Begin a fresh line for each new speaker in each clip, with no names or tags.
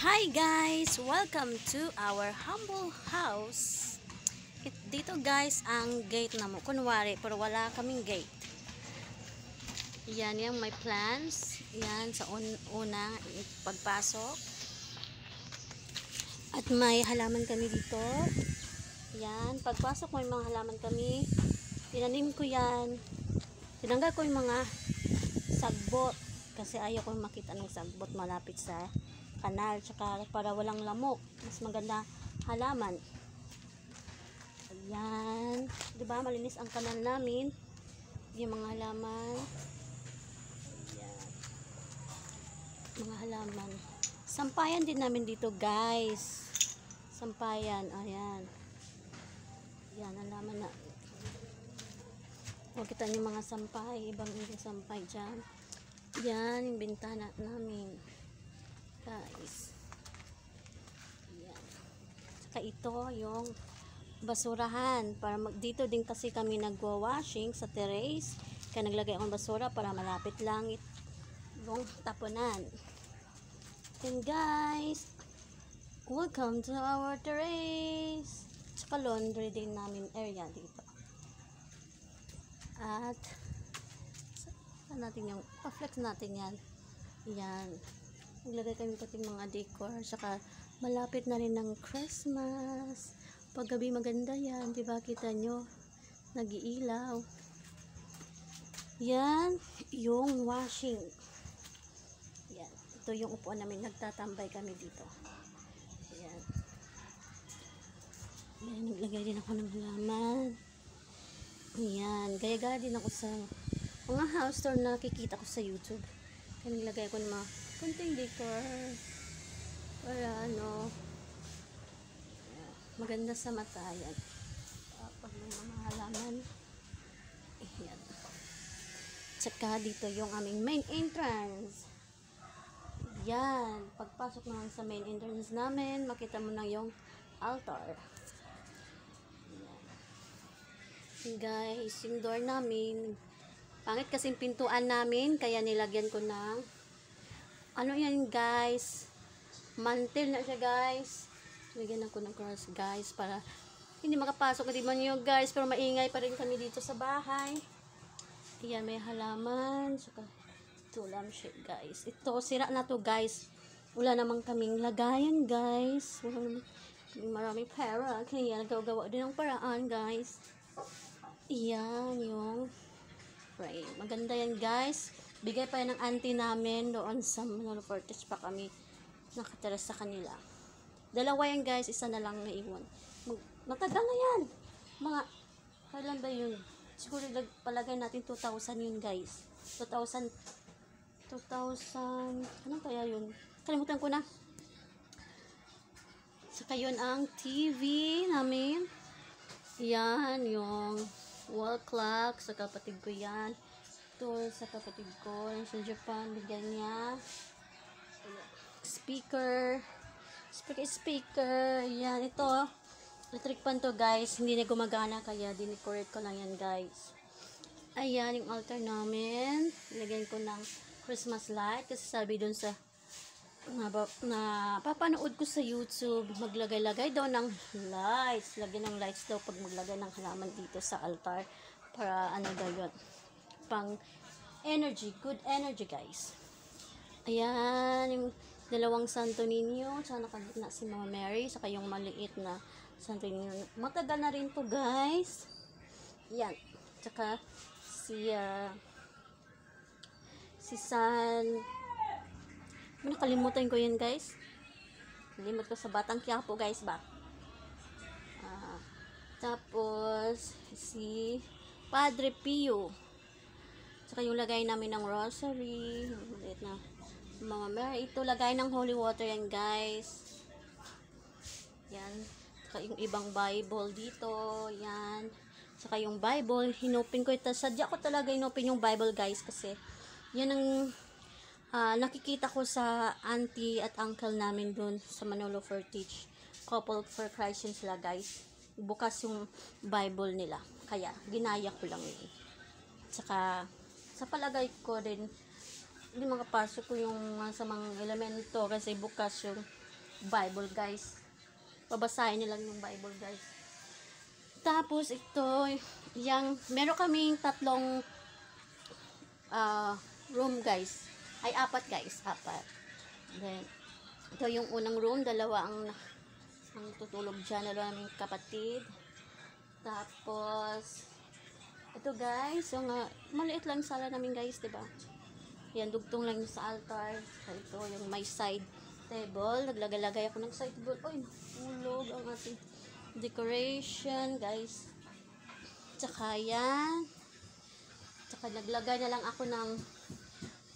Hi guys! Welcome to our humble house. Dito guys ang gate na mo. Kunwari, pero wala kaming gate. Yan yung may plants. Yan sa una pagpasok. At may halaman kami dito. Yan, pagpasok may mga halaman kami. Tinanim ko yan. Tinanggal ko yung mga sagbot. Kasi ayaw ko makita ng sagbot malapit sa kanal, tsaka para walang lamok, mas maganda halaman. Ayan, diba malinis ang kanal namin, yung mga halaman. Ayan, mga halaman. Sampayan din namin dito guys, sampayan. Ayan, yan halaman na. Makita niyo mga sampay, ibang sampay dyan. Yan yung bintana namin guys. Yan. Saka ito yung basurahan para dito din kasi kami nagwa-washing sa terrace, kaya naglagay akong basura para malapit lang yung tapunan. And guys, welcome to our terrace. Saka laundry din namin area dito. At saan natin yung pa-flex natin yan. Yan, naglagay kami pati mga decor, saka malapit na rin ng Christmas. Paggabi maganda yan, diba? Kita nyo, nag-iilaw. Yan, yung washing. Yan, ito yung upuan namin, nagtatambay kami dito. Yan. Yan, naglagay din ako ng halaman. Yan, gaya-gaya din ako sa mga house tour na nakikita ko sa YouTube. Kaya naglagay ko ng mga kunting decor para maganda sa mata. Yan, pag may mga halaman. Yan, tsaka dito yung aming main entrance. Yan, pagpasok naman sa main entrance namin, makita mo na yung altar. Yan guys, yung door namin pangit kasing pintuan namin, kaya nilagyan ko ng ano yan guys, mantel na siya guys. Lagyan ako ng cross guys para hindi makapasok ka naman yun guys, pero maingay pa rin kami dito sa bahay. Ayan, may halaman, saka ito lampshade guys. Ito, sira na to guys, wala namang kaming lagayan guys, wala namang kaming maraming pera, kaya nagagawa din ng paraan guys. Iyan yung frame, maganda yan guys. Bigay pa yan ng auntie namin doon sa Manolo Fortes, pa kami nakatira sa kanila. Dalawa yan guys, isa na lang naiwan. Matagal na yan. Mga, kailan ba yun? Siguro palagay natin 2000 yun guys. 2000, ano kaya yun? Kalimutan ko na. Saka yun ang TV namin. Yan, yung wall clock sa kapatid ko yan. Ito sa kapatid ko, sa Japan, bigyan niya. Speaker. Yan, ito. Electric pan to guys. Hindi na gumagana, kaya dinecorate ko lang yan guys. Ayan, yung altar namin. Lagyan ko ng Christmas light. Kasi sabi dun sa na papanood ko sa YouTube, maglagay-lagay daw ng lights. Lagyan ng lights daw pag maglagay ng halaman dito sa altar. Para ano daw yun, pang energy, good energy guys. Ayan, yung dalawang Santo Niño, tsaka nakagitna si Mama Mary, saka yung maliit na Santo Niño. Matagal na rin to guys. Yan, tsaka si San, nakalimutan ko yun guys. Nalimot ko sa Batang Quiapo guys ba. Tapos si Padre Pio, saka yung lagay namin ng rosary, ulit na Mama Mary. Ito lagay ng holy water yan guys. Yan, saka yung ibang Bible dito. Yan, saka yung Bible hinopin ko ito. Sadya ko talaga hinopin yung Bible guys, kasi yan ang nakikita ko sa auntie at uncle namin dun sa Manolo Fortes. Couple for Christ yun sila guys. Bukas yung Bible nila, kaya ginaya ko lang yun. Saka sa palagay ko din, hindi makapasok ko yung sa mga elemento kasi bukas yung Bible, guys. Babasahin niyo lang yung Bible, guys. Tapos ito, meron kaming tatlong room, guys. Ay, apat, guys. Apat. Then, ito yung unang room. Dalawa ang tutulog dyan. Dalawa naming kapatid. Tapos, ito, guys. Yung maliit lang sala namin, guys. Diba? Yan, dugtong lang sa altar. Ito, yung my side table. Naglagay ako ng side table. Uy, ulog ang ating decoration, guys. Tsaka yan. Tsaka naglagay na lang ako ng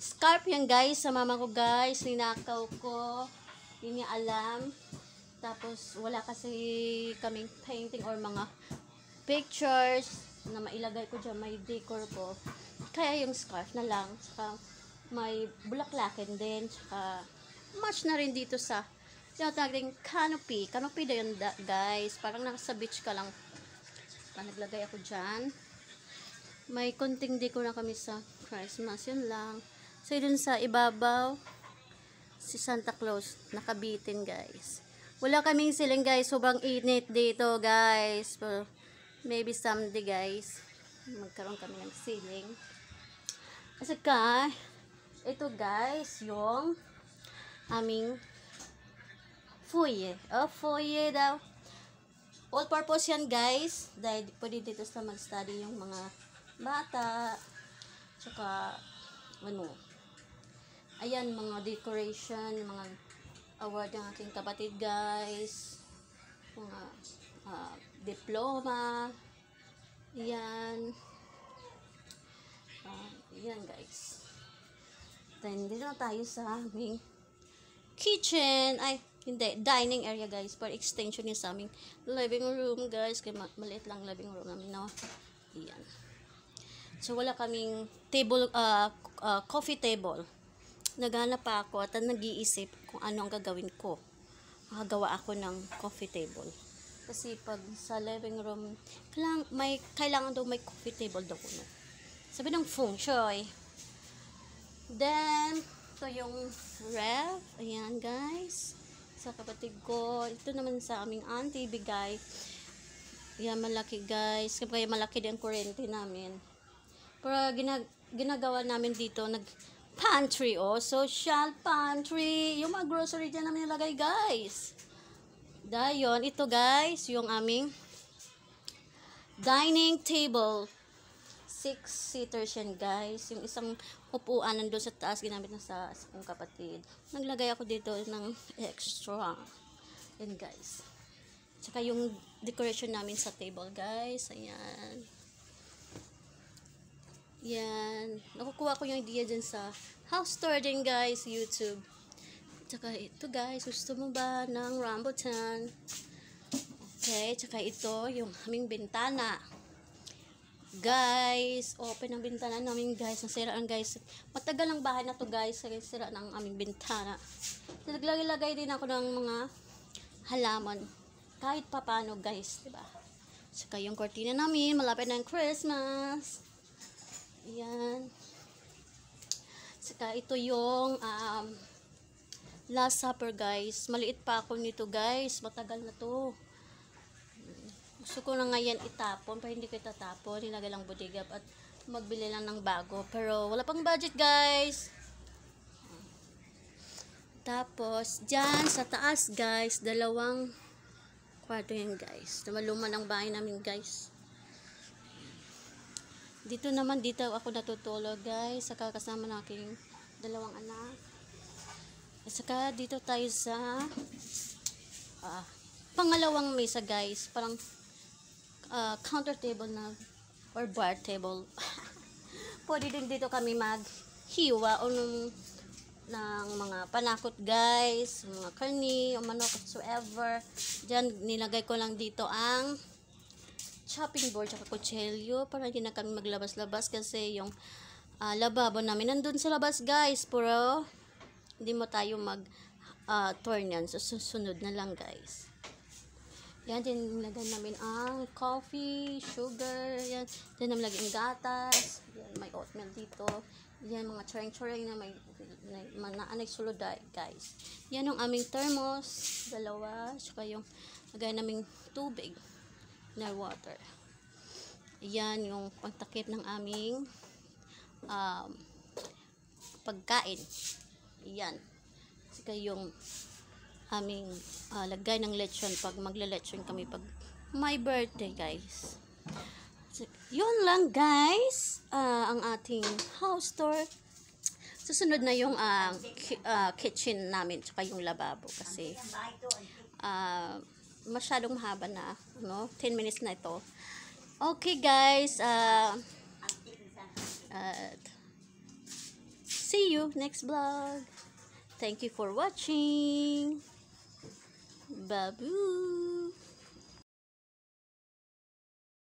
scarf yan, guys, sa mama ko, guys. Ninakaw ko. Hindi niya alam. Tapos wala kasi kaming painting or mga pictures na mailagay ko dyan. May decor ko. Kaya yung scarf na lang. Tsaka may bulaklakin din. Tsaka match na rin dito sa tinatawag canopy. Canopy na yun, guys. Parang nasa beach ka lang. Naglagay ako dyan. May konting decor na kami sa Christmas. Yun lang. So, dun sa ibabaw, si Santa Claus nakabitin, guys. Wala kaming ceiling, guys. Sobrang init dito, guys. Pero maybe someday, guys, magkaroon kami ng ceiling. Kasi ito, guys, yung aming foyer. Oh, foyer daw. All purpose yan, guys. Dahil pwede dito sa mag-study yung mga bata. Tsaka, ayan, mga decoration, mga award ng aking kapatid, guys. Mga diploma. Yan. Yan, guys. Then, dito na tayo sa aming kitchen. Ay, hindi, dining area, guys. For extension yung sa aming living room, guys. Kaya maliit lang living room namin, no? Yan. So, wala kaming table, coffee table. Naghanap pa ako at nag-iisip kung ano ang gagawin ko. Makagawa ako ng coffee table. Kasi pag sa living room, kailangan daw may coffee table daw. No? Sabi ng feng shui. Then, ito yung ref. Ayan, guys. Sa kapatid ko. Ito naman sa aming auntie, bigay. Ayan, malaki, guys. Kaya malaki din ang kuryente namin. Pero ginagawa namin dito, pantry, social pantry. Yung mga grocery dyan namin nilagay, guys. Dayon, ito, guys, yung aming dining table. 6-seaters yan, guys. Yung isang upuan nandun sa taas, ginamit na sa kong kapatid. Naglagay ako dito ng extra. Yan, guys. Tsaka yung decoration namin sa table, guys. Ayan. Yan. Nakukuha ko yung idea dyan sa house tour din, guys. YouTube. Tsaka ito, guys. Gusto mo ba ng rambutan? Okay. Tsaka ito, yung aming bintana. Guys, open ang bintana namin, guys. Nasiraan, guys. Matagal ang bahay na to, guys. Sira ng aming bintana. Naglagay din ako ng mga halaman. Kahit papano, guys. Diba? Tsaka yung cortina namin. Malapit na ang Christmas. Ayan. Tsaka ito yung Last Supper, guys. Maliit pa ako nito, guys. Matagal na to. Gusto ko na ngayon itapon, pero hindi ko itatapon. Nilagay lang bodega at magbili lang ng bago. Pero wala pang budget, guys. Tapos, dyan sa taas, guys, 2 kwarto yan, guys. Lumaluma ng bahay namin, guys. Dito ako natutulog, guys. Saka kasama ng aking 2 anak. At saka dito tayo sa pangalawang mesa, guys. Parang counter table na or bar table. Pwede din dito kami maghiwa o ng mga panakot, guys, mga karni o manok whatsoever. Diyan nilagay ko lang dito ang chopping board at kutsilyo para hindi na kami maglabas-labas kasi yung lababo namin nandun sa labas, guys. Pero hindi mo tayo tour niyan. So, susunod na lang, guys. Yan, din nilagay namin ang coffee, sugar, yan. Then namin lagyan gatas. Yan, may oatmeal dito. Yan, mga tsaring-tsaring na may naanay sulod guys. Yan yung aming thermos, dalawa, saka yung lagay naming tubig na water. Yan yung pagtakip ng aming pagkain. Yan. Saka yung aming lagay ng lechon pag magle-lechon kami pag my birthday guys. So, yun lang guys, ang ating house tour. Susunod na yung kitchen namin tsaka yung lababo kasi masyadong mahaba na, no? 10 minutes na ito. Okay guys, see you next vlog. Thank you for watching. Babu.